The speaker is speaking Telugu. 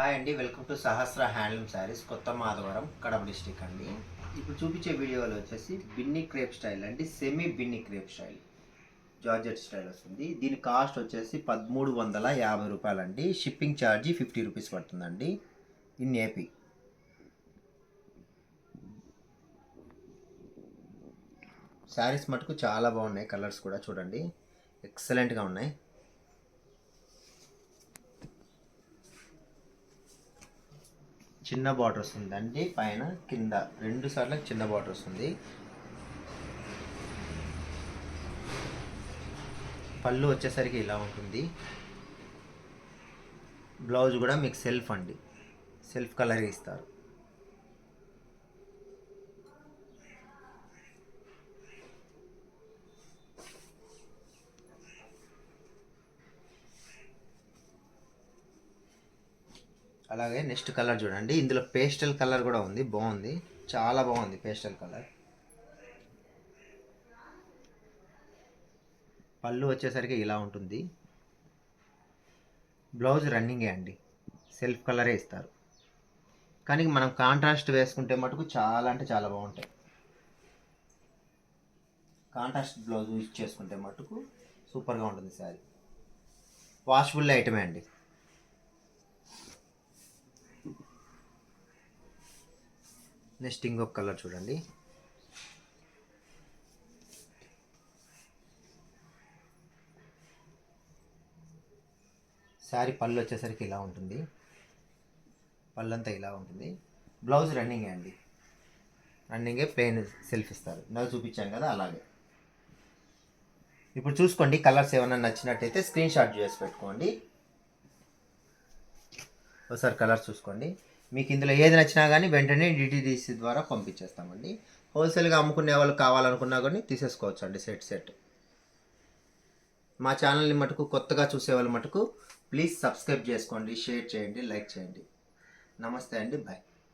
హాయ్ అండి, welcome to Sahasra handloom saris, కొత్త మాధవరం, కడప డిస్టిక్ అండి. ఇప్పుడు చూపించే వీడియోలో వచ్చేసి బిన్ని క్రేప్ స్టైల్ అండి, semi Binny crepe style, georgette style వస్తుంది. దీని కాస్ట్ వచ్చేసి 1350 రూపాయలండి. షిప్పింగ్ ఛార్జీ 50 రూపీస్ పడుతుందండి ఇన్ ఏపీ. శారీస్ మటుకు చాలా బాగున్నాయి, కలర్స్ కూడా చూడండి ఎక్సలెంట్గా ఉన్నాయి. చిన్న బార్డర్ వస్తుంది అండి, పైన కింద 2 సార్లు చిన్న బార్డర్ వస్తుంది. పళ్ళు వచ్చేసరికి ఇలా ఉంటుంది. బ్లౌజ్ కూడా మీకు సెల్ఫ్ అండి, సెల్ఫ్ కలర్ ఇస్తారు. అలాగే నెక్స్ట్ కలర్ చూడండి, ఇందులో పేస్టల్ కలర్ కూడా ఉంది, బాగుంది, చాలా బాగుంది పేస్టల్ కలర్. పళ్ళు వచ్చేసరికి ఇలా ఉంటుంది. బ్లౌజ్ రన్నింగే అండి, సెల్ఫ్ కలరే ఇస్తారు. కానీ మనం కాంట్రాస్ట్ వేసుకుంటే మటుకు చాలా అంటే చాలా బాగుంటాయి. కాంట్రాస్ట్ బ్లౌజ్ యూజ్ చేసుకుంటే మటుకు సూపర్గా ఉంటుంది శారీ. వాషబుల్ ఐటమే అండి. నెక్స్ట్ ఇంకొక కలర్ చూడండి, శారీ పళ్ళు వచ్చేసరికి ఇలా ఉంటుంది, పళ్ళంతా ఇలా ఉంటుంది. బ్లౌజ్ రన్నింగే అండి, రన్నింగే, ప్లెయిన్ సెల్ఫ్ ఇస్తారు. నాకు చూపించాను కదా అలాగే. ఇప్పుడు చూసుకోండి, కలర్స్ ఏమైనా నచ్చినట్టయితే స్క్రీన్ షాట్ చేసి పెట్టుకోండి. ఒకసారి కలర్స్ చూసుకోండి, మీకు ఇందులో ఏది నచ్చినా కానీ వెంటనే డిటిడిసి ద్వారా పంపించేస్తామండి. హోల్సేల్గా అమ్ముకునే వాళ్ళు కావాలనుకున్నా కానీ తీసేసుకోవచ్చు అండి, సెట్. మా ఛానల్ని మటుకు కొత్తగా చూసేవాళ్ళు మటుకు ప్లీజ్ సబ్స్క్రైబ్ చేసుకోండి, షేర్ చేయండి, లైక్ చేయండి. నమస్తే అండి, బాయ్.